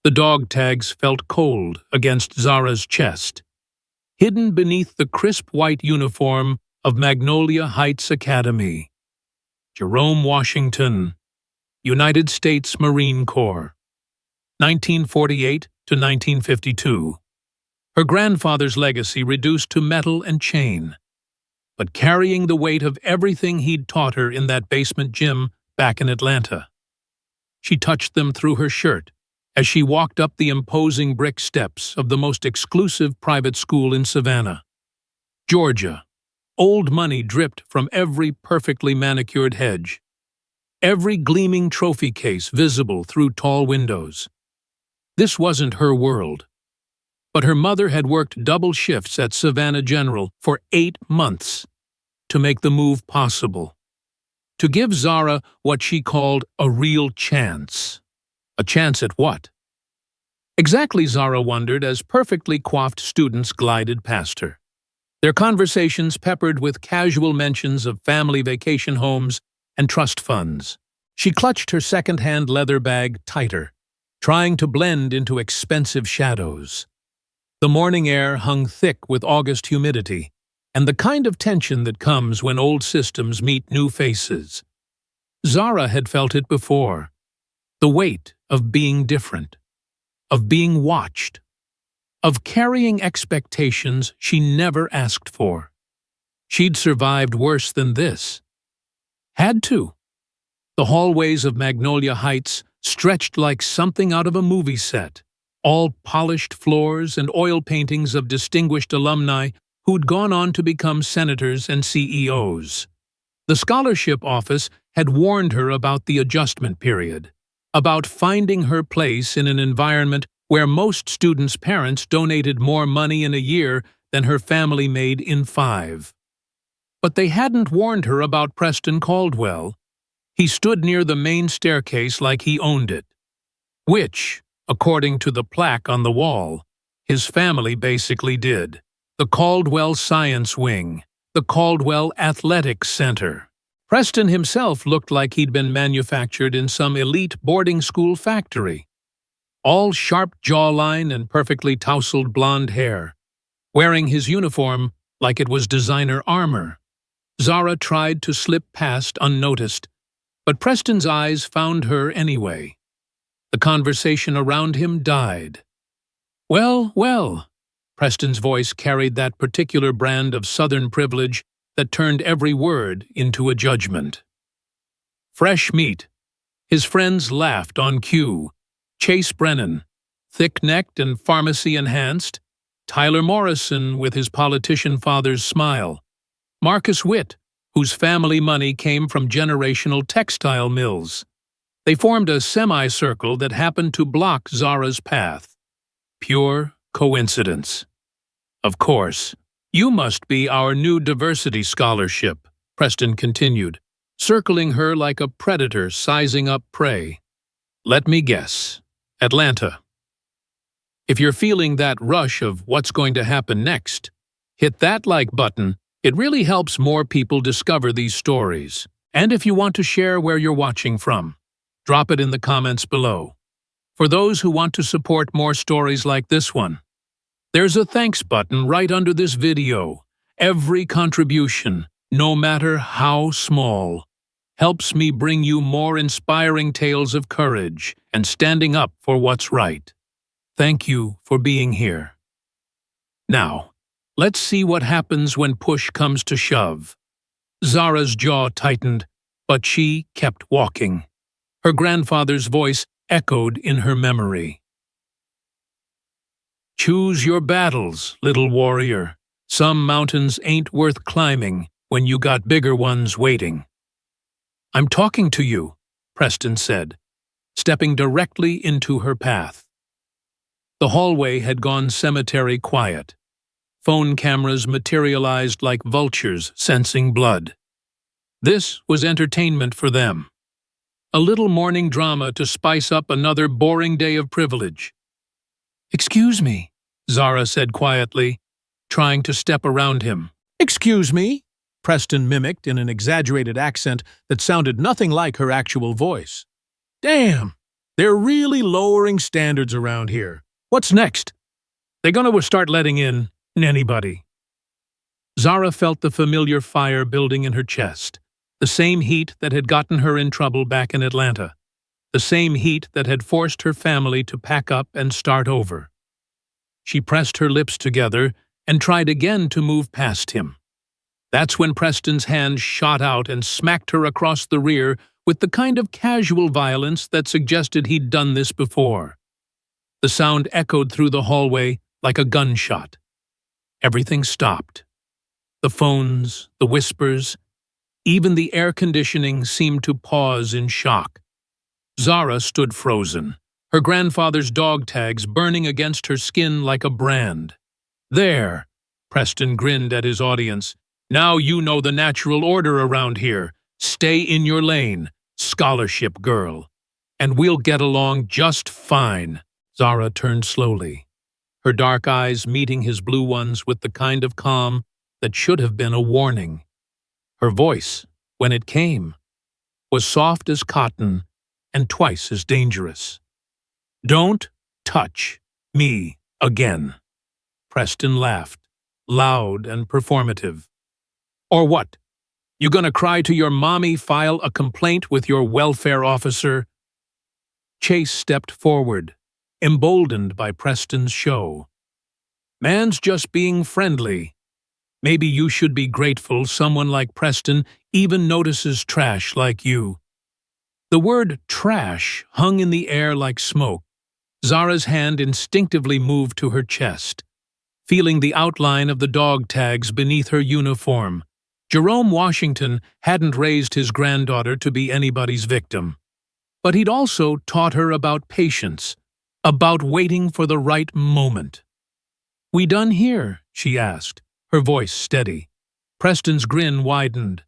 The dog tags felt cold against Zara's chest. Hidden beneath the crisp white uniform of Magnolia Heights Academy. Jerome Washington, United States Marine Corps, 1948 to 1952. Her grandfather's legacy reduced to metal and chain, but carrying the weight of everything he'd taught her in that basement gym back in Atlanta. She touched them through her shirt as she walked up the imposing brick steps of the most exclusive private school in Savannah, Georgia. Old money dripped from every perfectly manicured hedge, every gleaming trophy case visible through tall windows. This wasn't her world. But her mother had worked double shifts at Savannah General for 8 months to make the move possible, to give Zara what she called a real chance. A chance at what? Exactly, Zara wondered as perfectly coiffed students glided past her, their conversations peppered with casual mentions of family vacation homes and trust funds. She clutched her second-hand leather bag tighter, trying to blend into expensive shadows. The morning air hung thick with August humidity, and the kind of tension that comes when old systems meet new faces. Zara had felt it before. The weight of being different, of being watched, of carrying expectations she never asked for. She'd survived worse than this. Had to. The hallways of Magnolia Heights stretched like something out of a movie set, all polished floors and oil paintings of distinguished alumni who'd gone on to become senators and CEOs. The scholarship office had warned her about the adjustment period, about finding her place in an environment where most students' parents donated more money in a year than her family made in 5. But they hadn't warned her about Preston Caldwell. He stood near the main staircase like he owned it, which, according to the plaque on the wall, his family basically did. The Caldwell Science Wing, the Caldwell Athletic Center. Preston himself looked like he'd been manufactured in some elite boarding school factory. All sharp jawline and perfectly tousled blonde hair, wearing his uniform like it was designer armor. Zara tried to slip past unnoticed, but Preston's eyes found her anyway. The conversation around him died. Well, well, Preston's voice carried that particular brand of Southern privilege that turned every word into a judgment. Fresh meat. His friends laughed on cue. Chase Brennan, thick-necked and pharmacy-enhanced. Tyler Morrison with his politician father's smile. Marcus Witt, whose family money came from generational textile mills. They formed a semicircle that happened to block Zara's path. Pure coincidence. Of course. You must be our new diversity scholarship, Preston continued, circling her like a predator sizing up prey. Let me guess. Atlanta. If you're feeling that rush of what's going to happen next, hit that like button. It really helps more people discover these stories. And if you want to share where you're watching from, drop it in the comments below. For those who want to support more stories like this one, there's a thanks button right under this video. Every contribution, no matter how small, helps me bring you more inspiring tales of courage and standing up for what's right. Thank you for being here. Now, let's see what happens when push comes to shove. Zara's jaw tightened, but she kept walking. Her grandfather's voice echoed in her memory. Choose your battles, little warrior. Some mountains ain't worth climbing when you got bigger ones waiting. I'm talking to you, Preston said, stepping directly into her path. The hallway had gone cemetery quiet. Phone cameras materialized like vultures sensing blood. This was entertainment for them. A little morning drama to spice up another boring day of privilege. Excuse me, Zara said quietly, trying to step around him. Excuse me, Preston mimicked in an exaggerated accent that sounded nothing like her actual voice. Damn, They're really lowering standards around here. What's next? They're gonna start letting in anybody. Zara felt the familiar fire building in her chest, the same heat that had gotten her in trouble back in Atlanta, the same heat that had forced her family to pack up and start over. She pressed her lips together and tried again to move past him. That's when Preston's hand shot out and smacked her across the rear with the kind of casual violence that suggested he'd done this before. The sound echoed through the hallway like a gunshot. Everything stopped. The phones, the whispers, even the air conditioning seemed to pause in shock. Zara stood frozen, her grandfather's dog tags burning against her skin like a brand. "There," Preston grinned at his audience. "Now you know the natural order around here. Stay in your lane, scholarship girl. And we'll get along just fine." Zara turned slowly, her dark eyes meeting his blue ones with the kind of calm that should have been a warning. Her voice, when it came, was soft as cotton and twice as dangerous. "Don't touch me again." Preston laughed, loud and performative. "Or what? You gonna cry to your mommy, file a complaint with your welfare officer?" Chase stepped forward, emboldened by Preston's show. "Man's just being friendly. Maybe you should be grateful someone like Preston even notices trash like you." The word trash hung in the air like smoke. Zara's hand instinctively moved to her chest, feeling the outline of the dog tags beneath her uniform. Jerome Washington hadn't raised his granddaughter to be anybody's victim. But he'd also taught her about patience, about waiting for the right moment. "We done here?" she asked, her voice steady. Preston's grin widened.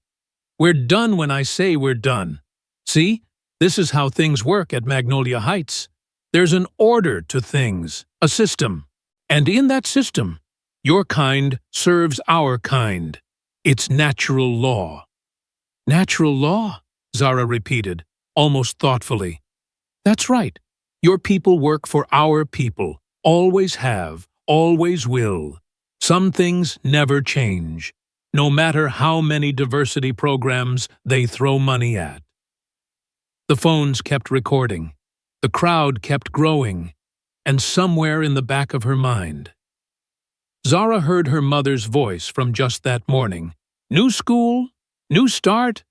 "We're done when I say we're done. See, this is how things work at Magnolia Heights. There's an order to things, a system. And in that system, your kind serves our kind. It's natural law." "Natural law?" Zara repeated, almost thoughtfully. "That's right. Your people work for our people, always have, always will. Some things never change, no matter how many diversity programs they throw money at." The phones kept recording. The crowd kept growing, and somewhere in the back of her mind, Zara heard her mother's voice from just that morning. "New school, new start,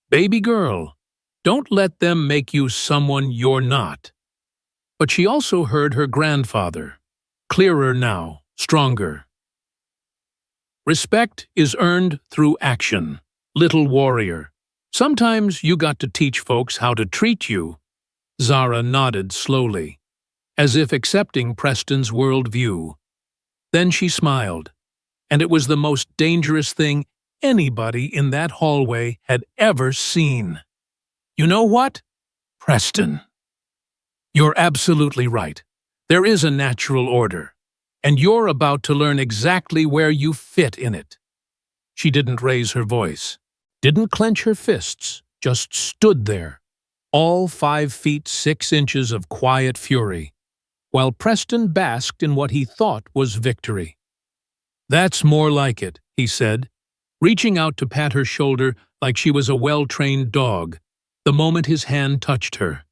baby girl. Don't let them make you someone you're not." But she also heard her grandfather, clearer now, stronger. "Respect is earned through action, little warrior. Sometimes you got to teach folks how to treat you." Zara nodded slowly, as if accepting Preston's worldview. Then she smiled, and it was the most dangerous thing anybody in that hallway had ever seen. "You know what, Preston? You're absolutely right. There is a natural order, and you're about to learn exactly where you fit in it." She didn't raise her voice, didn't clench her fists, just stood there, all 5 feet 6 inches of quiet fury, while Preston basked in what he thought was victory. "That's more like it," he said, reaching out to pat her shoulder like she was a well-trained dog. The moment his hand touched her,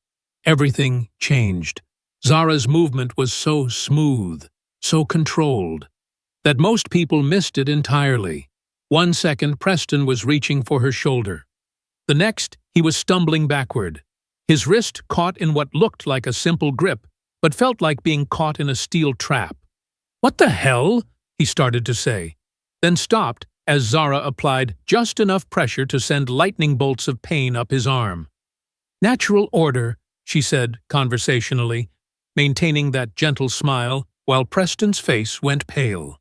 everything changed. Zara's movement was so smooth, so controlled, that most people missed it entirely. 1 second, Preston was reaching for her shoulder. The next, he was stumbling backward, his wrist caught in what looked like a simple grip, but felt like being caught in a steel trap. "What the hell?" he started to say, then stopped as Zara applied just enough pressure to send lightning bolts of pain up his arm. "Natural order," she said conversationally, maintaining that gentle smile while Preston's face went pale.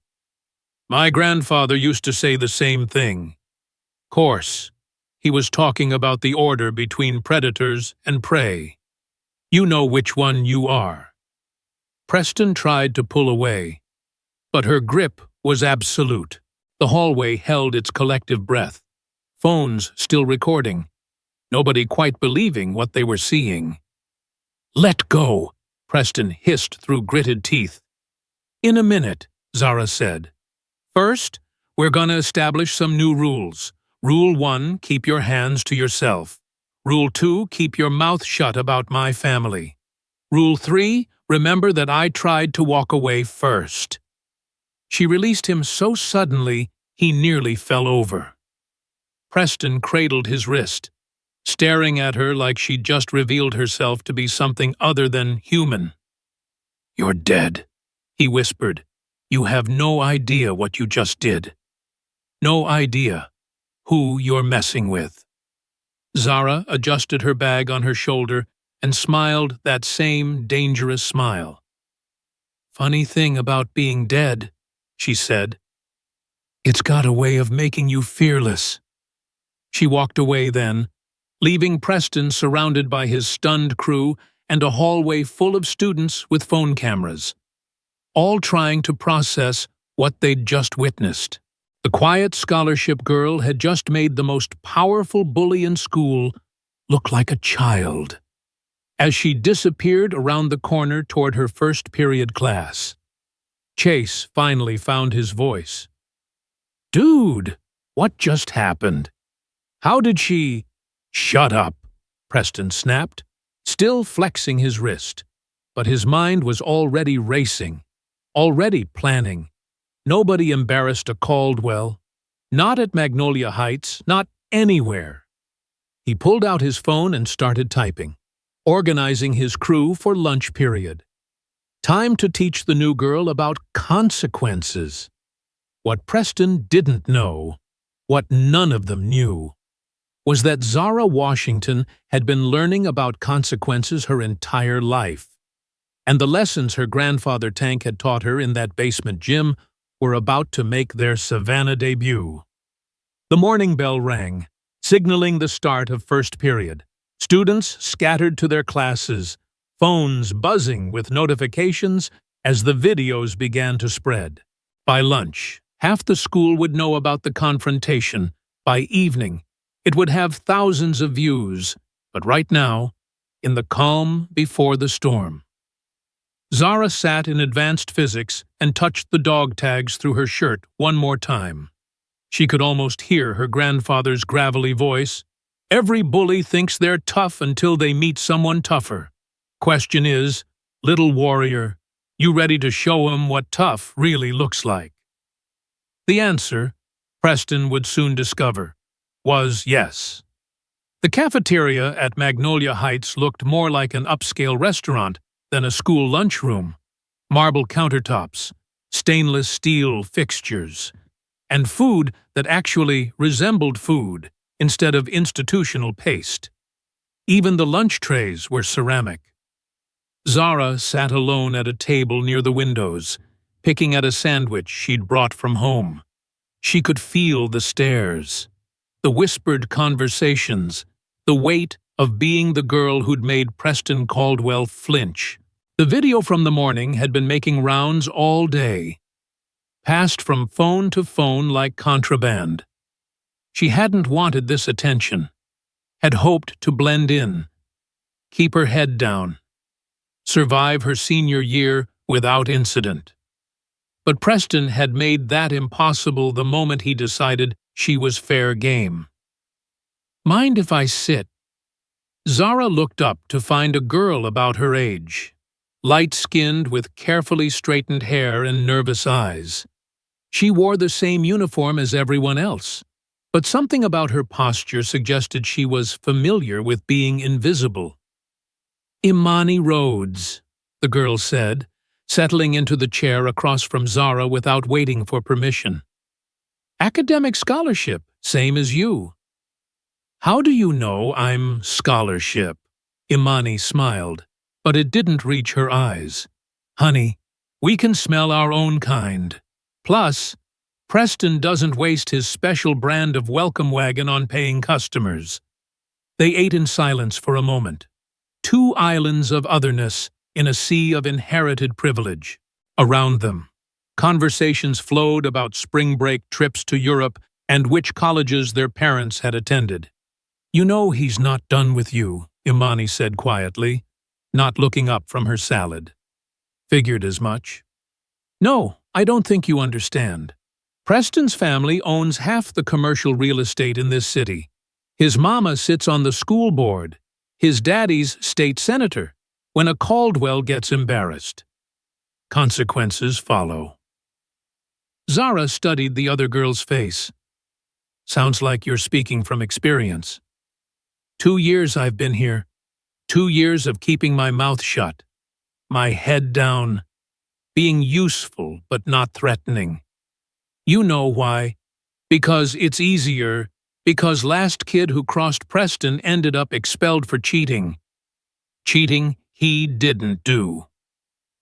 "My grandfather used to say the same thing. Course, he was talking about the order between predators and prey. You know which one you are." Preston tried to pull away, but her grip was absolute. The hallway held its collective breath, phones still recording, nobody quite believing what they were seeing. Let go, Preston hissed through gritted teeth. In a minute, Zara said. First, we're going to establish some new rules. Rule 1, keep your hands to yourself. Rule 2, keep your mouth shut about my family. Rule 3, remember that I tried to walk away first. She released him so suddenly he nearly fell over. Preston cradled his wrist, staring at her like she'd just revealed herself to be something other than human. You're dead, he whispered. You have no idea what you just did. No idea who you're messing with. Zara adjusted her bag on her shoulder and smiled that same dangerous smile. Funny thing about being dead, she said. It's got a way of making you fearless. She walked away then, leaving Preston surrounded by his stunned crew and a hallway full of students with phone cameras, all trying to process what they'd just witnessed. The quiet scholarship girl had just made the most powerful bully in school look like a child, as she disappeared around the corner toward her first period class. Chase finally found his voice. Dude, what just happened? How did she… Shut up, Preston snapped, still flexing his wrist. But his mind was already racing, already planning. Nobody embarrassed a Caldwell. Not at Magnolia Heights, not anywhere. He pulled out his phone and started typing, organizing his crew for lunch period. Time to teach the new girl about consequences. What Preston didn't know, what none of them knew, was that Zara Washington had been learning about consequences her entire life, and the lessons her grandfather Tank had taught her in that basement gym were about to make their Savannah debut. The morning bell rang, signaling the start of first period. Students scattered to their classes, phones buzzing with notifications as the videos began to spread. By lunch, half the school would know about the confrontation. By evening, it would have thousands of views, but right now, in the calm before the storm. Zara sat in advanced physics and touched the dog tags through her shirt one more time. She could almost hear her grandfather's gravelly voice. Every bully thinks they're tough until they meet someone tougher. Question is, little warrior, you ready to show 'em what tough really looks like? The answer, Preston would soon discover, was yes. The cafeteria at Magnolia Heights looked more like an upscale restaurant than a school lunchroom. Marble countertops, stainless steel fixtures, and food that actually resembled food instead of institutional paste. Even the lunch trays were ceramic. Zara sat alone at a table near the windows, picking at a sandwich she'd brought from home. She could feel the stares, the whispered conversations, the weight of being the girl who'd made Preston Caldwell flinch. The video from the morning had been making rounds all day, passed from phone to phone like contraband. She hadn't wanted this attention, had hoped to blend in, keep her head down, survive her senior year without incident. But Preston had made that impossible the moment he decided she was fair game. Mind if I sit? Zara looked up to find a girl about her age, light-skinned with carefully straightened hair and nervous eyes. She wore the same uniform as everyone else, but something about her posture suggested she was familiar with being invisible. Imani Rhodes, the girl said, settling into the chair across from Zara without waiting for permission. Academic scholarship, same as you. How do you know I'm scholarship? Imani smiled, but it didn't reach her eyes. Honey, we can smell our own kind. Plus, Preston doesn't waste his special brand of welcome wagon on paying customers. They ate in silence for a moment. Two islands of otherness in a sea of inherited privilege. Around them, conversations flowed about spring break trips to Europe and which colleges their parents had attended. You know he's not done with you, Imani said quietly. not looking up from her salad. Figured as much. No, I don't think you understand. Preston's family owns half the commercial real estate in this city. His mama sits on the school board. His daddy's state senator. When a Caldwell gets embarrassed, consequences follow. Zara studied the other girl's face. Sounds like you're speaking from experience. 2 years I've been here. 2 years of keeping my mouth shut. My head down. Being useful but not threatening. You know why. Because it's easier. Because last kid who crossed Preston ended up expelled for cheating. Cheating he didn't do.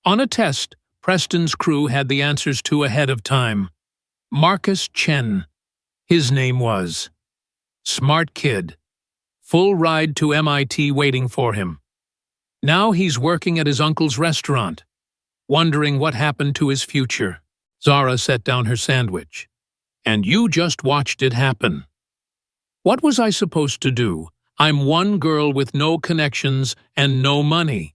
On a test, Preston's crew had the answers to ahead of time. Marcus Chen. His name was. Smart kid. Full ride to MIT waiting for him. Now he's working at his uncle's restaurant, wondering what happened to his future. Zara set down her sandwich. And you just watched it happen. What was I supposed to do? I'm one girl with no connections and no money.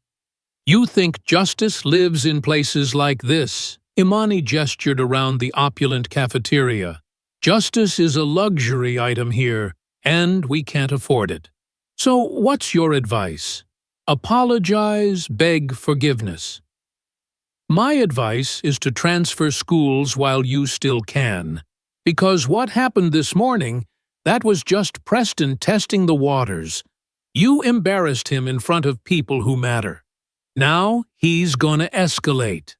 You think justice lives in places like this? Imani gestured around the opulent cafeteria. Justice is a luxury item here, and we can't afford it. So what's your advice? Apologize, beg forgiveness. My advice is to transfer schools while you still can. Because what happened this morning, that was just Preston testing the waters. You embarrassed him in front of people who matter. Now he's gonna escalate,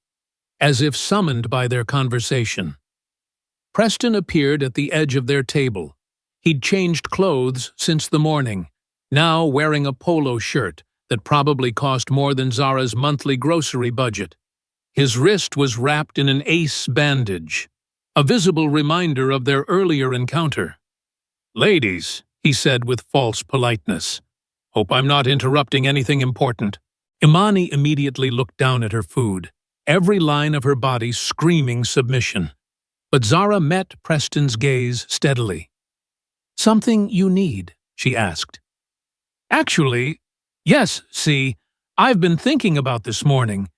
as if summoned by their conversation. Preston appeared at the edge of their table. He'd changed clothes since the morning, now wearing a polo shirt that probably cost more than Zara's monthly grocery budget. His wrist was wrapped in an ace bandage, a visible reminder of their earlier encounter. "Ladies," he said with false politeness, "hope I'm not interrupting anything important." Imani immediately looked down at her food, every line of her body screaming submission. But Zara met Preston's gaze steadily. "Something you need?" she asked. "Actually, yes, see, I've been thinking about this morning,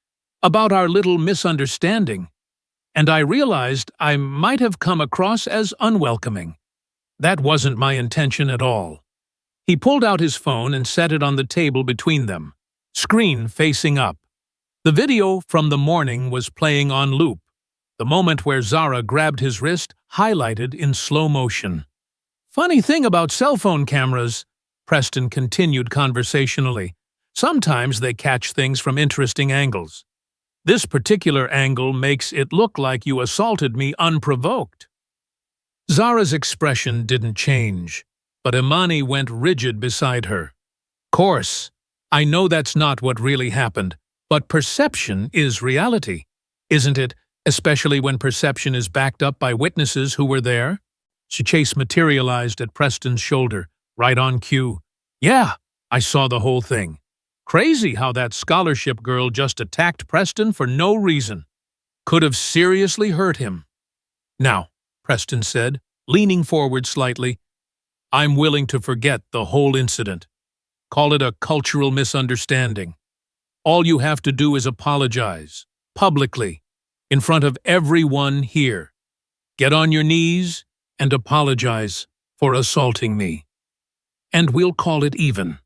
about our little misunderstanding, and I realized I might have come across as unwelcoming. That wasn't my intention at all." He pulled out his phone and set it on the table between them, screen facing up. The video from the morning was playing on loop, the moment where Zara grabbed his wrist highlighted in slow motion. "Funny thing about cell phone cameras," Preston continued conversationally. "Sometimes they catch things from interesting angles. This particular angle makes it look like you assaulted me unprovoked." Zara's expression didn't change, but Imani went rigid beside her. "Course, I know that's not what really happened, but perception is reality, isn't it? Especially when perception is backed up by witnesses who were there." Chase materialized at Preston's shoulder, right on cue. "Yeah, I saw the whole thing. Crazy how that scholarship girl just attacked Preston for no reason. Could have seriously hurt him." "Now," Preston said, leaning forward slightly, "I'm willing to forget the whole incident. Call it a cultural misunderstanding. All you have to do is apologize, publicly, in front of everyone here. Get on your knees and apologize for assaulting me. And we'll call it even."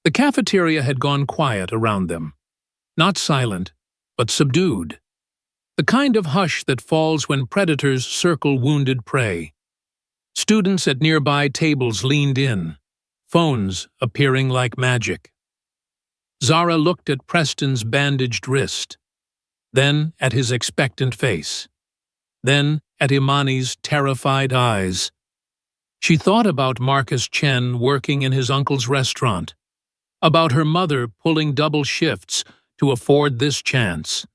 The cafeteria had gone quiet around them. Not silent, but subdued. The kind of hush that falls when predators circle wounded prey. Students at nearby tables leaned in, phones appearing like magic. Zara looked at Preston's bandaged wrist, then at his expectant face, then at Imani's terrified eyes. She thought about Marcus Chen working in his uncle's restaurant, about her mother pulling double shifts to afford this chance,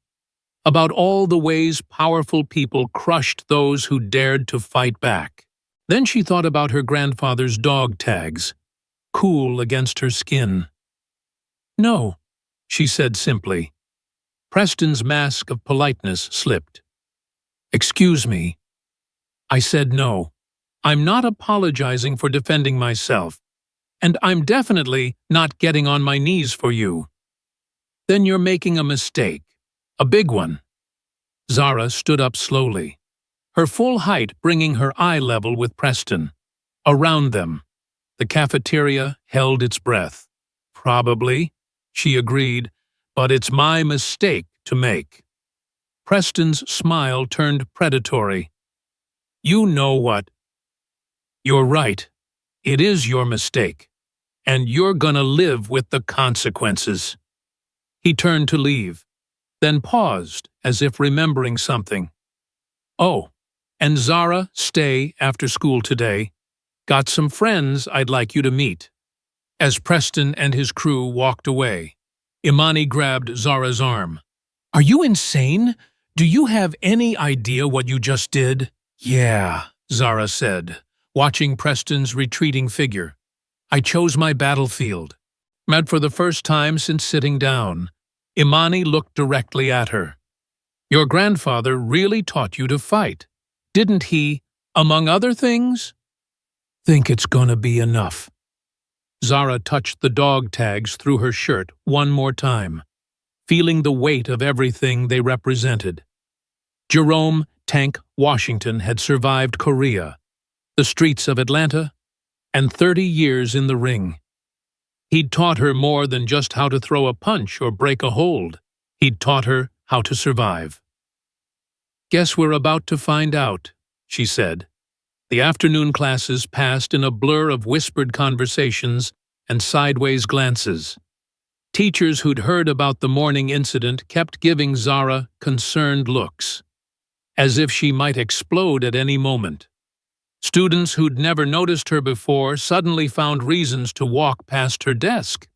about all the ways powerful people crushed those who dared to fight back. Then she thought about her grandfather's dog tags, cool against her skin. "No," she said simply. Preston's mask of politeness slipped. "Excuse me." I said no. I'm not apologizing for defending myself, and I'm definitely not getting on my knees for you. Then you're making a mistake. A big one. Zara stood up slowly, her full height bringing her eye level with Preston. Around them, the cafeteria held its breath. Probably, she agreed, but it's my mistake to make. Preston's smile turned predatory. You know what? You're right. It is your mistake, and you're gonna live with the consequences. He turned to leave, then paused as if remembering something. Oh, and Zara, stay after school today. Got some friends I'd like you to meet. As Preston and his crew walked away, Imani grabbed Zara's arm. Are you insane? Do you have any idea what you just did? Yeah, Zara said, watching Preston's retreating figure. I chose my battlefield. Met for the first time since sitting down. Imani looked directly at her. Your grandfather really taught you to fight, didn't he, among other things? Think it's gonna be enough. Zara touched the dog tags through her shirt one more time, feeling the weight of everything they represented. Jerome Tank Washington had survived Korea, the streets of Atlanta, and 30 years in the ring. He'd taught her more than just how to throw a punch or break a hold. He'd taught her how to survive. Guess we're about to find out, she said. The afternoon classes passed in a blur of whispered conversations and sideways glances. Teachers who'd heard about the morning incident kept giving Zara concerned looks, as if she might explode at any moment. Students who'd never noticed her before suddenly found reasons to walk past her desk,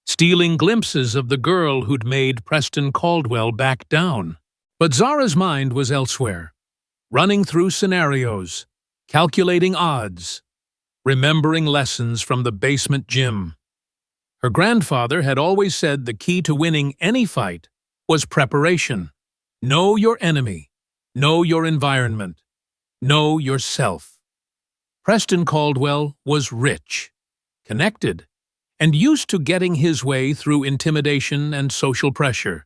stealing glimpses of the girl who'd made Preston Caldwell back down. But Zara's mind was elsewhere, running through scenarios, calculating odds, remembering lessons from the basement gym. Her grandfather had always said the key to winning any fight was preparation. Know your enemy, know your environment, know yourself. Preston Caldwell was rich, connected, and used to getting his way through intimidation and social pressure.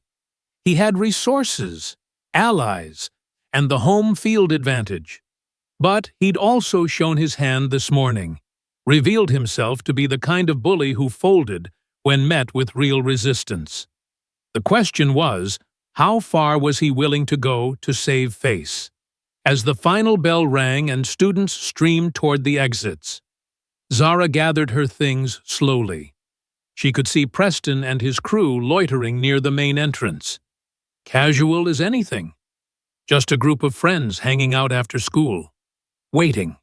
He had resources, allies, and the home field advantage. But he'd also shown his hand this morning, revealed himself to be the kind of bully who folded when met with real resistance. The question was, how far was he willing to go to save face? As the final bell rang and students streamed toward the exits, Zara gathered her things slowly. She could see Preston and his crew loitering near the main entrance. Casual as anything. Just a group of friends hanging out after school. Waiting.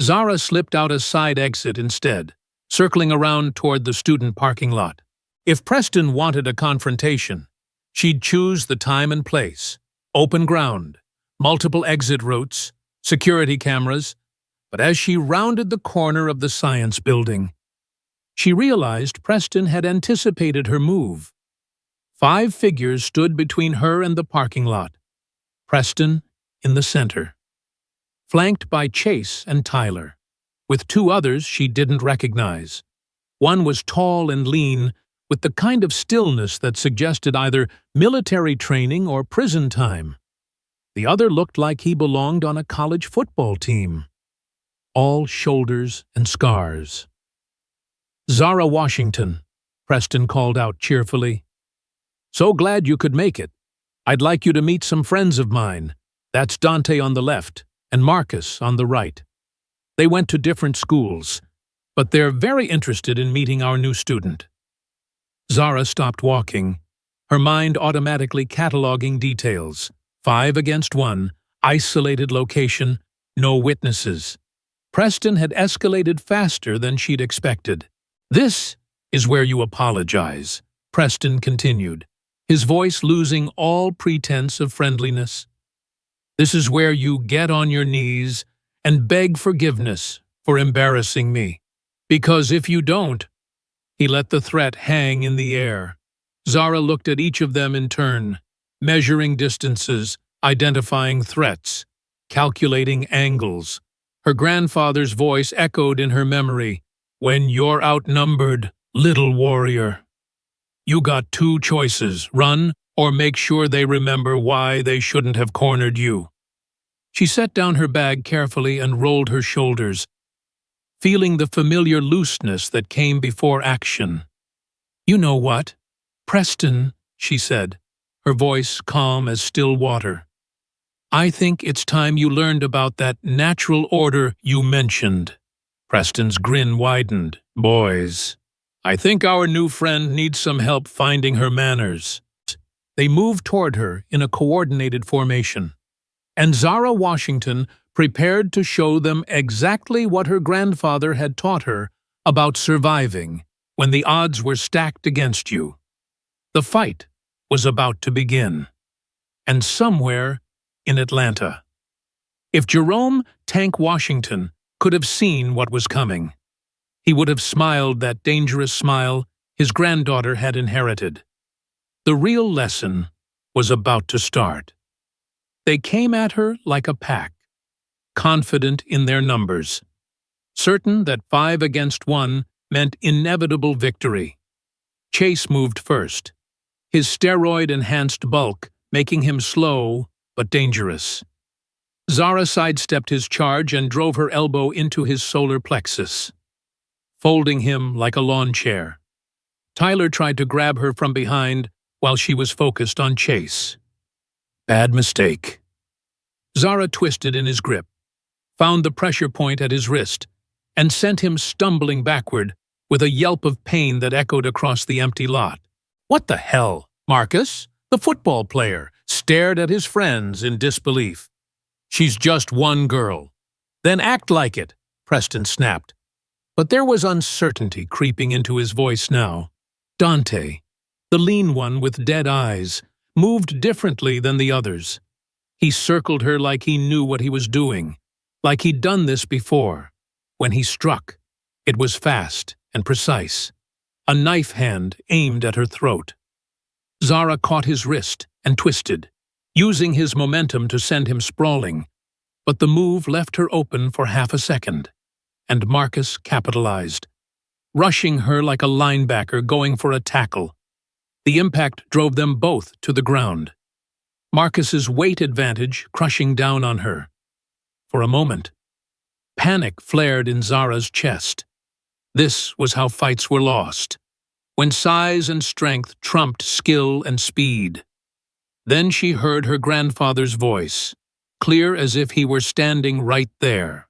Zara slipped out a side exit instead, circling around toward the student parking lot. If Preston wanted a confrontation, she'd choose the time and place, open ground, multiple exit routes, security cameras, but as she rounded the corner of the science building, she realized Preston had anticipated her move. 5 figures stood between her and the parking lot, Preston in the center, flanked by Chase and Tyler, with 2 others she didn't recognize. One was tall and lean, with the kind of stillness that suggested either military training or prison time. The other looked like he belonged on a college football team. All shoulders and scars. Zara Washington, Preston called out cheerfully. So glad you could make it. I'd like you to meet some friends of mine. That's Dante on the left and Marcus on the right. They went to different schools, but they're very interested in meeting our new student. Zara stopped walking, her mind automatically cataloging details. 5 against 1, isolated location, no witnesses. Preston had escalated faster than she'd expected. This is where you apologize, Preston continued, his voice losing all pretense of friendliness. This is where you get on your knees and beg forgiveness for embarrassing me. Because if you don't, he let the threat hang in the air. Zara looked at each of them in turn, measuring distances, identifying threats, calculating angles. Her grandfather's voice echoed in her memory, "When you're outnumbered, little warrior." You got two choices: run or make sure they remember why they shouldn't have cornered you. She set down her bag carefully and rolled her shoulders, feeling the familiar looseness that came before action. "You know what, Preston," she said, her voice calm as still water. "I think it's time you learned about that natural order you mentioned." Preston's grin widened. "Boys, I think our new friend needs some help finding her manners." They moved toward her in a coordinated formation, and Zara Washington prepared to show them exactly what her grandfather had taught her about surviving when the odds were stacked against you. The fight was about to begin, and somewhere in Atlanta. If Jerome "Tank" Washington could have seen what was coming, he would have smiled that dangerous smile his granddaughter had inherited. The real lesson was about to start. They came at her like a pack, confident in their numbers, certain that 5 against 1 meant inevitable victory. Chase moved first, his steroid-enhanced bulk making him slow but dangerous. Zara sidestepped his charge and drove her elbow into his solar plexus, folding him like a lawn chair. Tyler tried to grab her from behind while she was focused on Chase. Bad mistake. Zara twisted in his grip, found the pressure point at his wrist, and sent him stumbling backward with a yelp of pain that echoed across the empty lot. "What the hell?" Marcus, the football player, stared at his friends in disbelief. "She's just one girl." "Then act like it," Preston snapped. But there was uncertainty creeping into his voice now. Dante, the lean one with dead eyes, moved differently than the others. He circled her like he knew what he was doing, like he'd done this before. When he struck, it was fast and precise, a knife hand aimed at her throat. Zara caught his wrist and twisted, using his momentum to send him sprawling, but the move left her open for half a second, and Marcus capitalized, rushing her like a linebacker going for a tackle. The impact drove them both to the ground, Marcus's weight advantage crushing down on her. For a moment, panic flared in Zara's chest. This was how fights were lost, when size and strength trumped skill and speed. Then she heard her grandfather's voice, clear as if he were standing right there.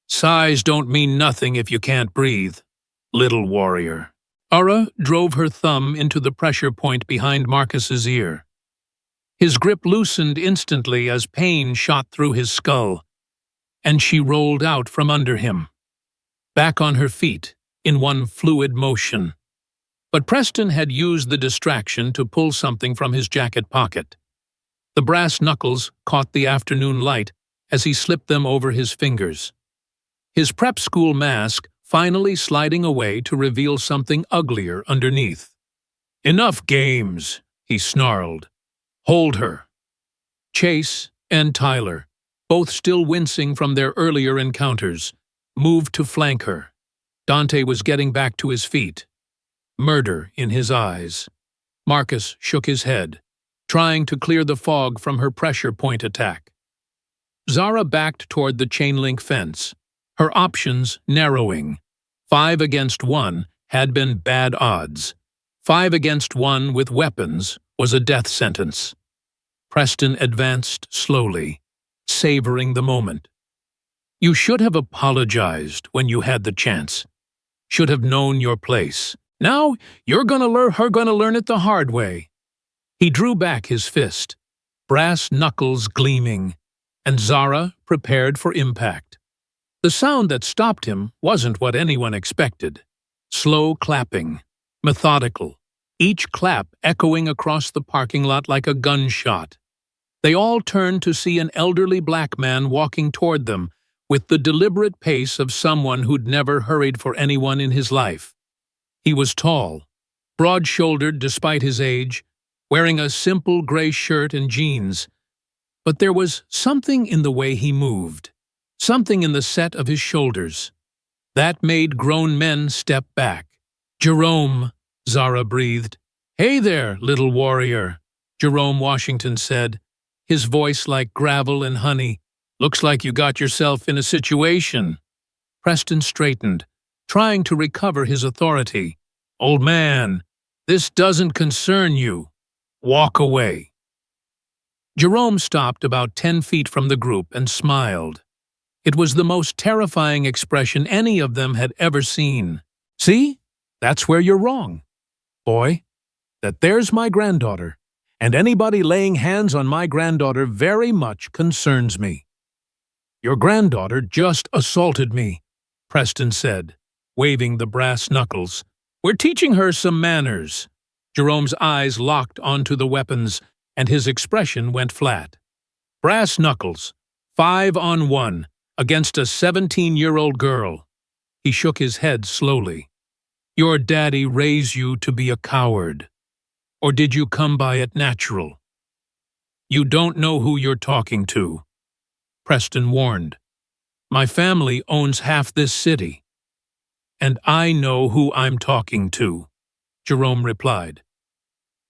"Size don't mean nothing if you can't breathe, little warrior." Zara drove her thumb into the pressure point behind Marcus's ear. His grip loosened instantly as pain shot through his skull, and she rolled out from under him, back on her feet in one fluid motion. But Preston had used the distraction to pull something from his jacket pocket. The brass knuckles caught the afternoon light as he slipped them over his fingers, his prep school mask finally sliding away to reveal something uglier underneath. "Enough games," he snarled. "Hold her." Chase and Tyler, both still wincing from their earlier encounters, moved to flank her. Dante was getting back to his feet, murder in his eyes. Marcus shook his head, trying to clear the fog from her pressure point attack. Zara backed toward the chain-link fence, her options narrowing. 5 against 1 had been bad odds. 5 against 1 with weapons was a death sentence. Preston advanced slowly, savoring the moment. "You should have apologized when you had the chance. Should have known your place. Now you're gonna learn it the hard way." He drew back his fist, brass knuckles gleaming, and Zara prepared for impact. The sound that stopped him wasn't what anyone expected. Slow clapping, methodical, each clap echoing across the parking lot like a gunshot. They all turned to see an elderly black man walking toward them with the deliberate pace of someone who'd never hurried for anyone in his life. He was tall, broad-shouldered despite his age, wearing a simple gray shirt and jeans. But there was something in the way he moved, something in the set of his shoulders, that made grown men step back. "Jerome," Zara breathed, "Hey there, little warrior," Jerome Washington said, his voice like gravel and honey. "Looks like you got yourself in a situation." Preston straightened, trying to recover his authority. "Old man, this doesn't concern you. Walk away." Jerome stopped about 10 feet from the group and smiled. It was the most terrifying expression any of them had ever seen. "See? That's where you're wrong, boy. That there's my granddaughter, and anybody laying hands on my granddaughter very much concerns me." "Your granddaughter just assaulted me," Preston said, waving the brass knuckles. "We're teaching her some manners." Jerome's eyes locked onto the weapons, and his expression went flat. "Brass knuckles, 5-on-1, against a 17-year-old girl." He shook his head slowly. "Your daddy raised you to be a coward. Or did you come by it natural?" "You don't know who you're talking to," Preston warned. "My family owns half this city." "And I know who I'm talking to," Jerome replied.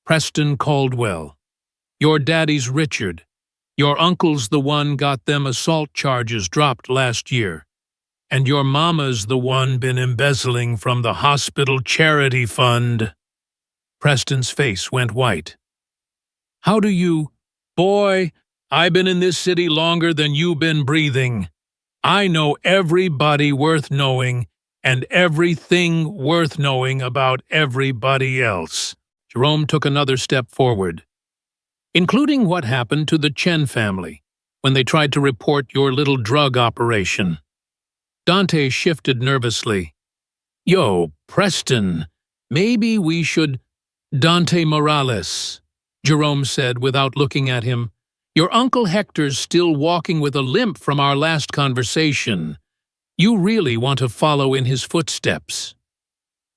"Preston Caldwell. Your daddy's Richard. Your uncle's the one got them assault charges dropped last year. And your mama's the one been embezzling from the hospital charity fund." Preston's face went white. "How do you—" "Boy, I've been in this city longer than you've been breathing. I know everybody worth knowing and everything worth knowing about everybody else." Jerome took another step forward. "Including what happened to the Chen family when they tried to report your little drug operation." Dante shifted nervously. "Yo, Preston, maybe we should—" "Dante Morales," Jerome said without looking at him. "Your Uncle Hector's still walking with a limp from our last conversation. You really want to follow in his footsteps."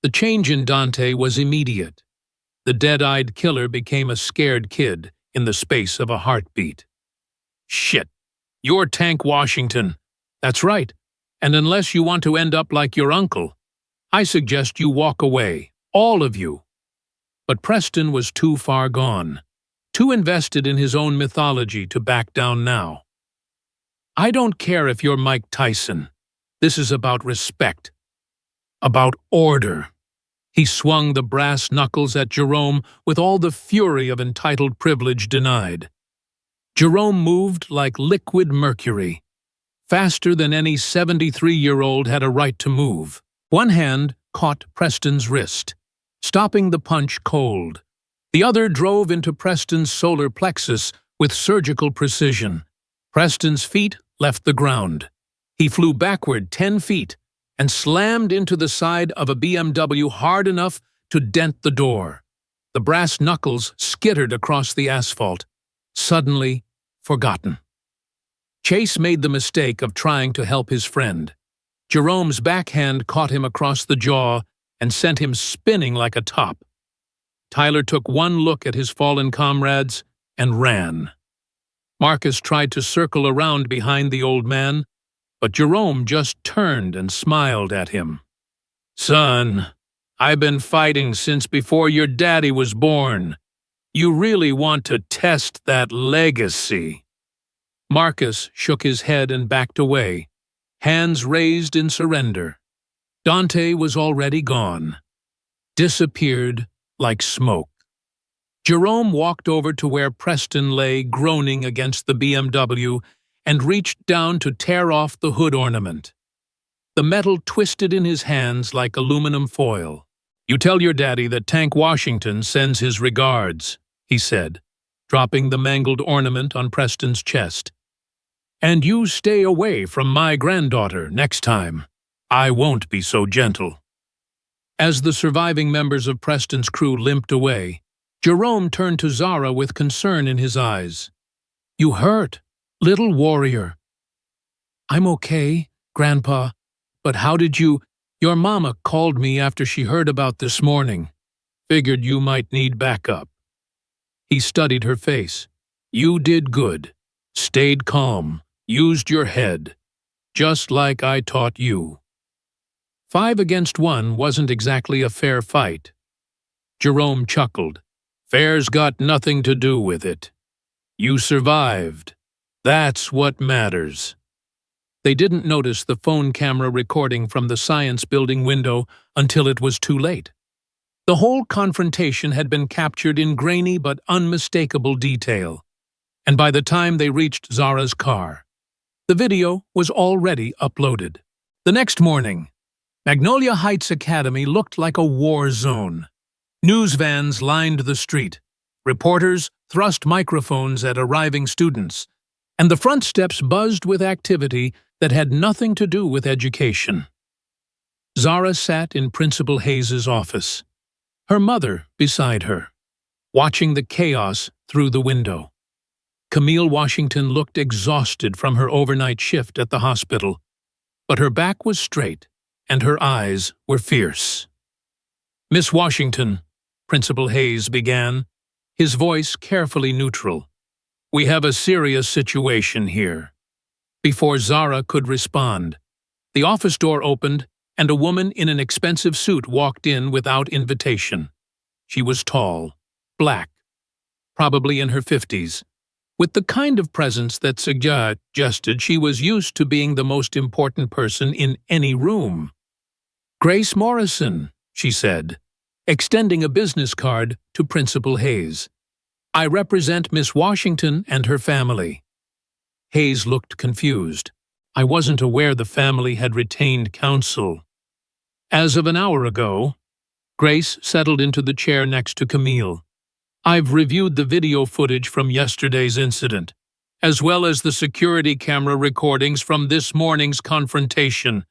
The change in Dante was immediate. The dead-eyed killer became a scared kid in the space of a heartbeat. "Shit, you're Tank Washington." "That's right, and unless you want to end up like your uncle, I suggest you walk away, all of you." But Preston was too far gone, too invested in his own mythology to back down now. "I don't care if you're Mike Tyson. This is about respect. About order." He swung the brass knuckles at Jerome with all the fury of entitled privilege denied. Jerome moved like liquid mercury, faster than any 73-year-old had a right to move. One hand caught Preston's wrist, stopping the punch cold. The other drove into Preston's solar plexus with surgical precision. Preston's feet left the ground. He flew backward 10 feet and slammed into the side of a BMW hard enough to dent the door. The brass knuckles skittered across the asphalt, suddenly forgotten. Chase made the mistake of trying to help his friend. Jerome's backhand caught him across the jaw and sent him spinning like a top. Tyler took one look at his fallen comrades and ran. Marcus tried to circle around behind the old man, but Jerome just turned and smiled at him. "Son, I've been fighting since before your daddy was born. You really want to test that legacy." Marcus shook his head and backed away, hands raised in surrender. Dante was already gone, disappeared like smoke. Jerome walked over to where Preston lay groaning against the BMW and reached down to tear off the hood ornament. The metal twisted in his hands like aluminum foil. "You tell your daddy that Tank Washington sends his regards," he said, dropping the mangled ornament on Preston's chest. "And you stay away from my granddaughter next time. I won't be so gentle." As the surviving members of Preston's crew limped away, Jerome turned to Zara with concern in his eyes. "You hurt, little warrior." "I'm okay, Grandpa, but how did you—" "Your mama called me after she heard about this morning. Figured you might need backup." He studied her face. "You did good. Stayed calm. Used your head. Just like I taught you." 5 against 1 wasn't exactly a fair fight. Jerome chuckled. Fair's got nothing to do with it. You survived. That's what matters. They didn't notice the phone camera recording from the science building window until it was too late. The whole confrontation had been captured in grainy but unmistakable detail, and by the time they reached Zara's car, the video was already uploaded. The next morning, Magnolia Heights Academy looked like a war zone. News vans lined the street. Reporters thrust microphones at arriving students, and the front steps buzzed with activity that had nothing to do with education. Zara sat in Principal Hayes's office, her mother beside her, watching the chaos through the window. Camille Washington looked exhausted from her overnight shift at the hospital, but her back was straight and her eyes were fierce. "Miss Washington," Principal Hayes began, his voice carefully neutral, "we have a serious situation here." Before Zara could respond, the office door opened and a woman in an expensive suit walked in without invitation. She was tall, black, probably in her 50s, with the kind of presence that suggested she was used to being the most important person in any room. "Grace Morrison," she said, extending a business card to Principal Hayes. "I represent Miss Washington and her family." Hayes looked confused. "I wasn't aware the family had retained counsel." "As of an hour ago," Grace settled into the chair next to Camille. "I've reviewed the video footage from yesterday's incident, as well as the security camera recordings from this morning's confrontation.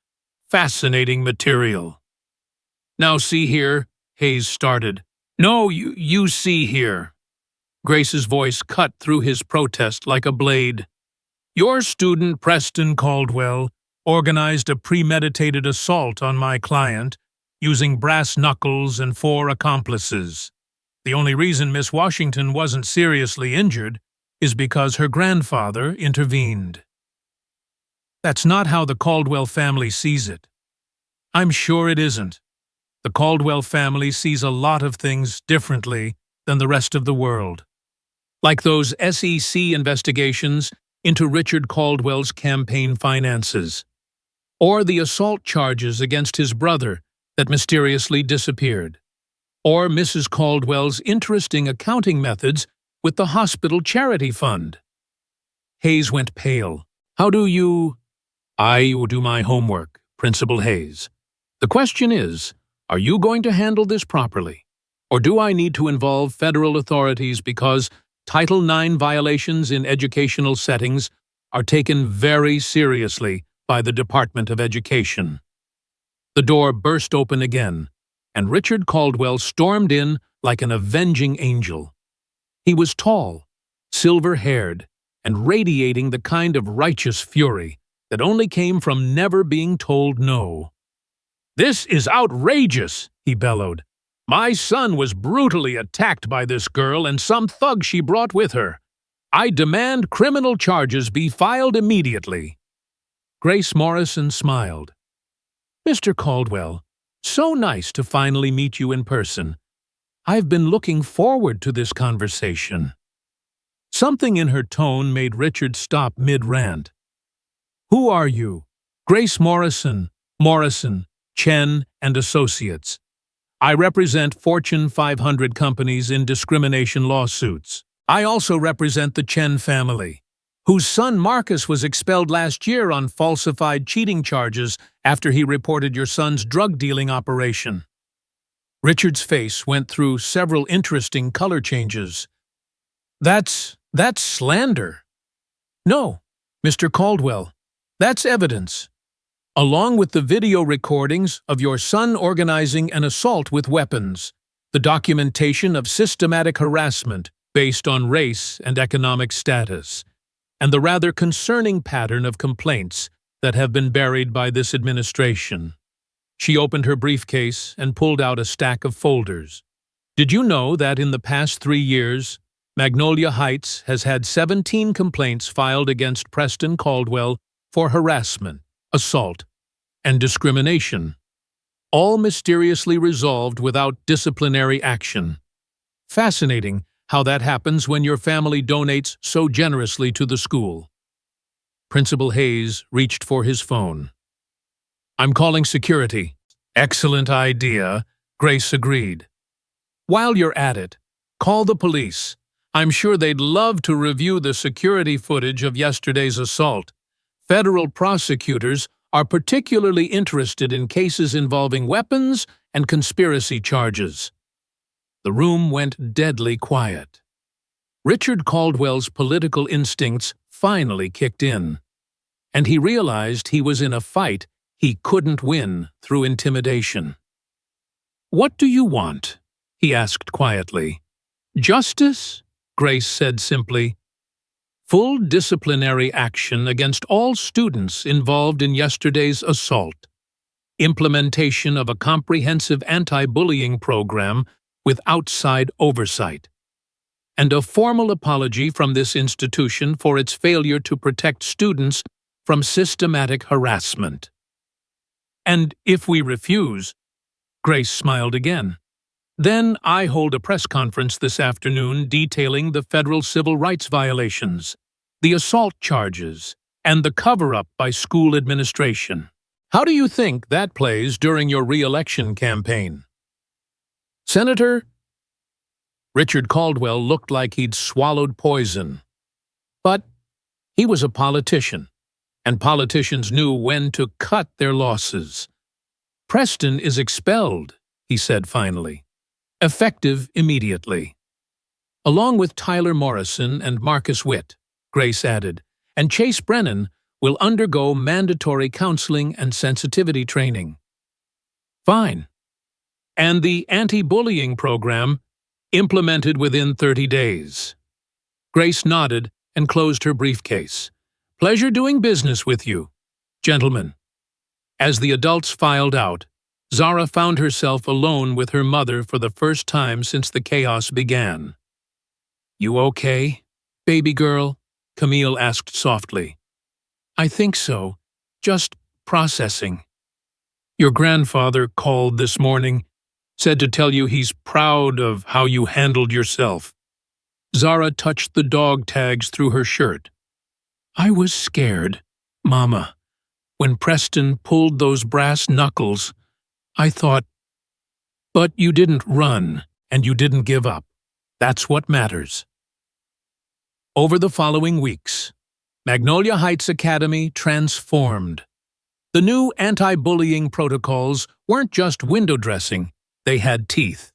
Fascinating material." "Now see here," Hayes started. "No, you see here." Grace's voice cut through his protest like a blade. "Your student, Preston Caldwell, organized a premeditated assault on my client, using brass knuckles and 4 accomplices. The only reason Miss Washington wasn't seriously injured is because her grandfather intervened." "That's not how the Caldwell family sees it." "I'm sure it isn't. The Caldwell family sees a lot of things differently than the rest of the world. Like those SEC investigations into Richard Caldwell's campaign finances, or the assault charges against his brother that mysteriously disappeared, or Mrs. Caldwell's interesting accounting methods with the hospital charity fund." Hayes went pale. "How do you—" "I will do my homework, Principal Hayes. The question is, are you going to handle this properly? Or do I need to involve federal authorities because Title IX violations in educational settings are taken very seriously by the Department of Education?" The door burst open again, and Richard Caldwell stormed in like an avenging angel. He was tall, silver-haired, and radiating the kind of righteous fury that only came from never being told no. "This is outrageous," he bellowed. "My son was brutally attacked by this girl and some thug she brought with her. I demand criminal charges be filed immediately." Grace Morrison smiled. "Mr. Caldwell, so nice to finally meet you in person. I've been looking forward to this conversation." Something in her tone made Richard stop mid-rant. "Who are you?" "Grace Morrison, Chen and Associates. I represent Fortune 500 companies in discrimination lawsuits. I also represent the Chen family, whose son Marcus was expelled last year on falsified cheating charges after he reported your son's drug-dealing operation." Richard's face went through several interesting color changes. That's slander." "No, Mr. Caldwell, that's evidence. Along with the video recordings of your son organizing an assault with weapons, the documentation of systematic harassment based on race and economic status, and the rather concerning pattern of complaints that have been buried by this administration." She opened her briefcase and pulled out a stack of folders. "Did you know that in the past 3 years, Magnolia Heights has had 17 complaints filed against Preston Caldwell for harassment, assault, and discrimination, all mysteriously resolved without disciplinary action? Fascinating how that happens when your family donates so generously to the school. Principal Hayes reached for his phone. "I'm calling security." "Excellent idea," Grace agreed. "While you're at it, call the police. I'm sure they'd love to review the security footage of yesterday's assault. Federal prosecutors are particularly interested in cases involving weapons and conspiracy charges." The room went deadly quiet. Richard Caldwell's political instincts finally kicked in, and he realized he was in a fight he couldn't win through intimidation. "What do you want?" he asked quietly. "Justice," Grace said simply. "Full disciplinary action against all students involved in yesterday's assault. Implementation of a comprehensive anti-bullying program with outside oversight. And a formal apology from this institution for its failure to protect students from systematic harassment." "And if we refuse," Grace smiled again, "then I hold a press conference this afternoon detailing the federal civil rights violations, the assault charges, and the cover-up by school administration. How do you think that plays during your re-election campaign?" "Senator?" Richard Caldwell looked like he'd swallowed poison. But he was a politician, and politicians knew when to cut their losses. "Preston is expelled," he said finally. "Effective immediately." "Along with Tyler Morrison and Marcus Witt," Grace added, "and Chase Brennan will undergo mandatory counseling and sensitivity training." "Fine. And the anti-bullying program implemented within 30 days. Grace nodded and closed her briefcase. "Pleasure doing business with you, gentlemen." As the adults filed out, Zara found herself alone with her mother for the first time since the chaos began. "You okay, baby girl?" Camille asked softly. "I think so. Just processing." "Your grandfather called this morning, said to tell you he's proud of how you handled yourself." Zara touched the dog tags through her shirt. "I was scared, Mama. When Preston pulled those brass knuckles, I thought, but you didn't run and you didn't give up. That's what matters." Over the following weeks, Magnolia Heights Academy transformed. The new anti-bullying protocols weren't just window dressing, they had teeth.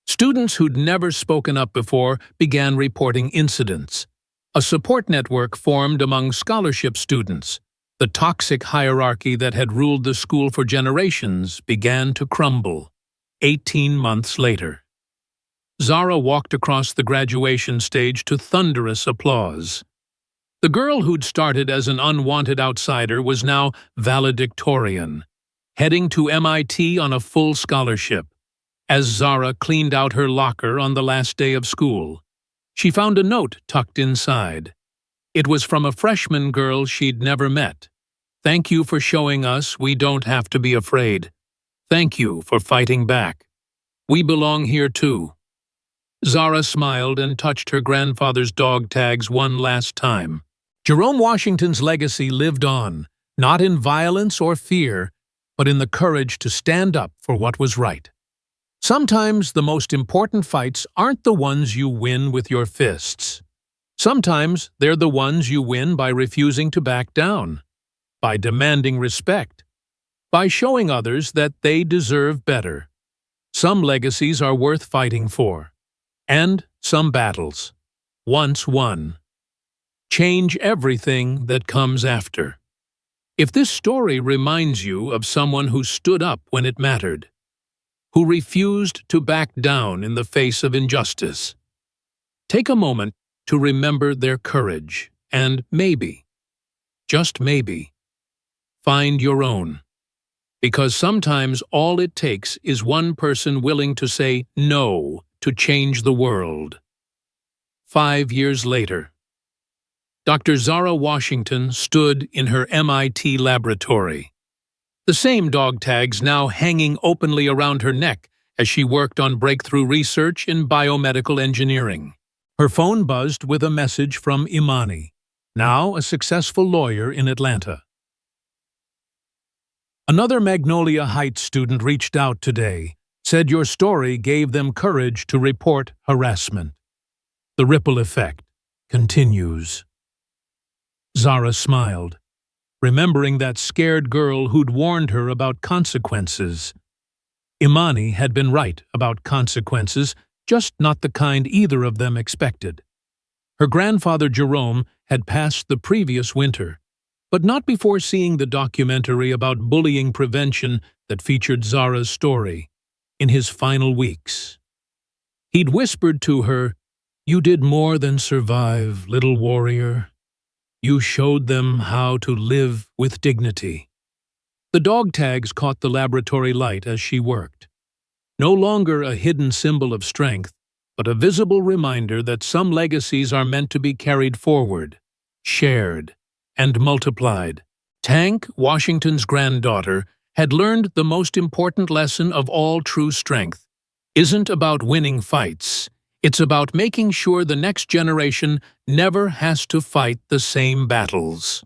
Students who'd never spoken up before began reporting incidents. A support network formed among scholarship students. The toxic hierarchy that had ruled the school for generations began to crumble. 18 months later, Zara walked across the graduation stage to thunderous applause. The girl who'd started as an unwanted outsider was now valedictorian, heading to MIT on a full scholarship. As Zara cleaned out her locker on the last day of school, she found a note tucked inside. It was from a freshman girl she'd never met. "Thank you for showing us we don't have to be afraid. Thank you for fighting back. We belong here too." Zara smiled and touched her grandfather's dog tags one last time. Jerome Washington's legacy lived on, not in violence or fear, but in the courage to stand up for what was right. Sometimes the most important fights aren't the ones you win with your fists. Sometimes they're the ones you win by refusing to back down, by demanding respect, by showing others that they deserve better. Some legacies are worth fighting for, and some battles, once won, change everything that comes after. If this story reminds you of someone who stood up when it mattered, who refused to back down in the face of injustice, take a moment to remember their courage and maybe, just maybe, find your own. Because sometimes all it takes is one person willing to say no to change the world. 5 years later, Dr. Zara Washington stood in her MIT laboratory. The same dog tags now hanging openly around her neck as she worked on breakthrough research in biomedical engineering. Her phone buzzed with a message from Imani, now a successful lawyer in Atlanta. Another Magnolia Heights student reached out today, said your story gave them courage to report harassment. The ripple effect continues. Zara smiled, remembering that scared girl who'd warned her about consequences. Imani had been right about consequences, just not the kind either of them expected. Her grandfather Jerome had passed the previous winter, but not before seeing the documentary about bullying prevention that featured Zara's story in his final weeks. He'd whispered to her, "You did more than survive, little warrior. You showed them how to live with dignity." The dog tags caught the laboratory light as she worked. No longer a hidden symbol of strength, but a visible reminder that some legacies are meant to be carried forward, shared, and multiplied. Tank, Washington's granddaughter, had learned the most important lesson of all true strength. Isn't about winning fights. It's about making sure the next generation never has to fight the same battles.